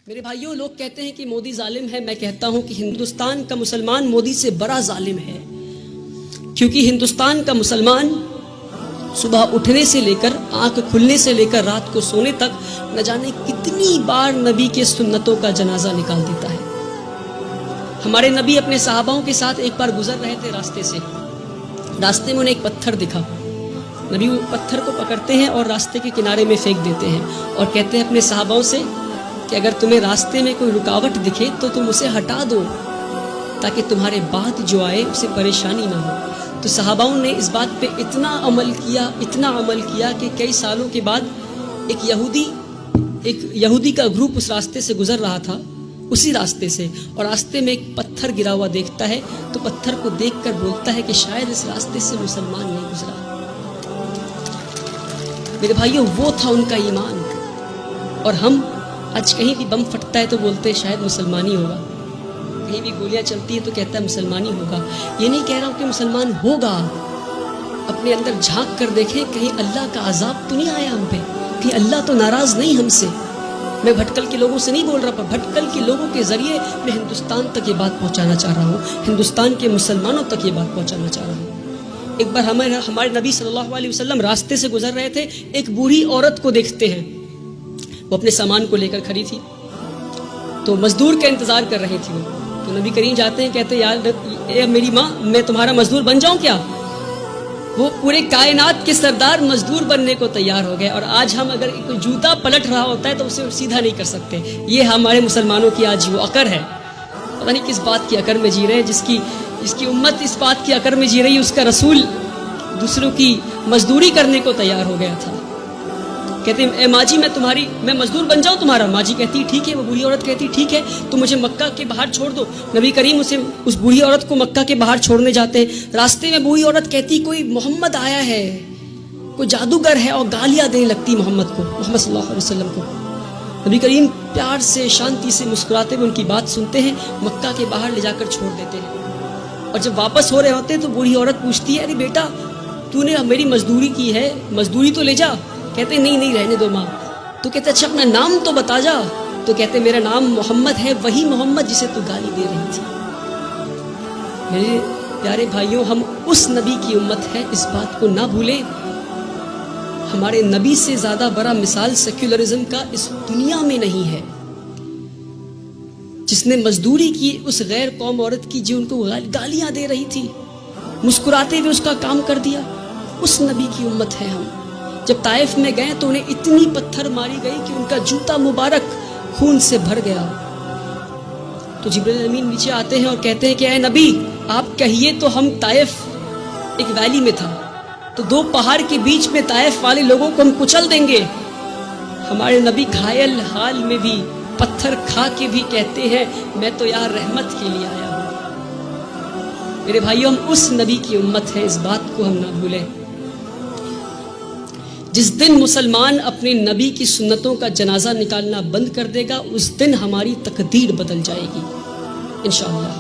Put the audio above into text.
میرے بھائیوں، لوگ کہتے ہیں کہ مودی ظالم ہے. میں کہتا ہوں کہ ہندوستان کا مسلمان مودی سے بڑا ظالم ہے، کیونکہ ہندوستان کا مسلمان صبح اٹھنے سے لے کر آنکھ کھلنے سے لے کر رات کو سونے تک نہ جانے کتنی بار نبی کے سنتوں کا جنازہ نکال دیتا ہے. ہمارے نبی اپنے صحاباؤں کے ساتھ ایک بار گزر رہے تھے راستے میں انہیں ایک پتھر دکھا. نبی وہ پتھر کو پکڑتے ہیں اور راستے کے کنارے میں پھینک دیتے ہیں اور کہتے ہیں اپنے صحاباؤں سے کہ اگر تمہیں راستے میں کوئی رکاوٹ دکھے تو تم اسے ہٹا دو تاکہ تمہارے بعد جو آئے اسے پریشانی نہ ہو. تو صحاباؤں نے اس بات پہ اتنا عمل کیا کہ کئی سالوں کے بعد ایک یہودی کا گروپ اس راستے سے گزر رہا تھا، اسی راستے سے، اور راستے میں ایک پتھر گرا ہوا دیکھتا ہے تو پتھر کو دیکھ کر بولتا ہے کہ شاید اس راستے سے مسلمان نہیں گزرا. میرے بھائیوں، وہ تھا ان کا ایمان. اور ہم آج کہیں بھی بم پھٹتا ہے تو بولتے ہیں شاید مسلمانی ہوگا، کہیں بھی گولیاں چلتی ہے تو کہتا ہے مسلمانی ہوگا. یہ نہیں کہہ رہا ہوں کہ مسلمان ہوگا، اپنے اندر جھانک کر دیکھیں کہیں اللہ کا عذاب تو نہیں آیا ہم پہ، کہیں اللہ تو ناراض نہیں ہم سے. میں بھٹکل کے لوگوں سے نہیں بول رہا، پر بھٹکل کے لوگوں کے ذریعے میں ہندوستان تک یہ بات پہنچانا چاہ رہا ہوں، ہندوستان کے مسلمانوں تک یہ بات پہنچانا چاہ رہا ہوں. ایک بار ہمارے نبی صلی اللہ علیہ وسلم راستے سے گزر رہے تھے، ایک بوڑھی عورت کو دیکھتے ہیں. وہ اپنے سامان کو لے کر کھڑی تھی تو مزدور کا انتظار کر رہی تھی. تو نبی کریم جاتے ہیں، کہتے اے میری ماں، میں تمہارا مزدور بن جاؤں کیا؟ وہ پورے کائنات کے سردار مزدور بننے کو تیار ہو گئے. اور آج ہم اگر کوئی جوتا پلٹ رہا ہوتا ہے تو اسے سیدھا نہیں کر سکتے. یہ ہمارے مسلمانوں کی آج وہ عقر ہے. پتہ نہیں کس بات کی عقر میں جی رہے ہیں، جس کی امت اس بات کی عقر میں جی رہی ہے، اس کا رسول دوسروں کی مزدوری کرنے کو تیار ہو گیا تھا. کہتے ہیں اے ماں جی، میں مزدور بن جاؤں تمہارا؟ ماں جی کہتی ٹھیک ہے. وہ بوڑھی عورت کہتی ٹھیک ہے، تو مجھے مکہ کے باہر چھوڑ دو. نبی کریم اس بوڑھی عورت کو مکہ کے باہر چھوڑنے جاتے ہیں. راستے میں بوڑھی عورت کہتی کوئی محمد آیا ہے، کوئی جادوگر ہے، اور گالیاں دینے لگتی محمد صلی اللہ علیہ وسلم کو. نبی کریم پیار سے شانتی سے مسکراتے ہوئے ان کی بات سنتے ہیں، مکہ کے باہر لے جا کر چھوڑ دیتے ہیں. اور جب واپس ہو رہے ہوتے ہیں تو بوڑھی عورت پوچھتی ہے ارے بیٹا، تو نے میری مزدوری کی ہے، مزدوری تو لے جا. کہتے نہیں رہنے دو ماں. تو کہتے اچھا اپنا نام تو بتا جا. تو کہتے میرا نام محمد ہے، وہی محمد جسے تو گالی دے رہی تھی. میرے پیارے بھائیوں، ہم اس نبی کی امت ہے، اس بات کو نہ بھولیں. ہمارے نبی سے زیادہ بڑا مثال سیکولرزم کا اس دنیا میں نہیں ہے. جس نے مزدوری کی اس غیر قوم عورت کی جو ان کو گالیاں دے رہی تھی، مسکراتے ہوئے اس کا کام کر دیا، اس نبی کی امت ہے ہم. جب طائف میں گئے تو انہیں اتنی پتھر ماری گئی کہ ان کا جوتا مبارک خون سے بھر گیا. تو جبریل امین نیچے آتے ہیں اور کہتے ہیں کہ اے نبی، آپ کہیے تو ہم طائف ایک ویلی میں تھا، تو دو پہاڑ کے بیچ میں طائف والے لوگوں کو ہم کچل دیں گے. ہمارے نبی گھائل حال میں بھی پتھر کھا کے بھی کہتے ہیں میں تو یار رحمت کے لیے آیا ہوں. میرے بھائیوں، ہم اس نبی کی امت ہے، اس بات کو ہم نہ بھولیں. جس دن مسلمان اپنے نبی کی سنتوں کا جنازہ نکالنا بند کر دے گا، اس دن ہماری تقدیر بدل جائے گی انشاءاللہ.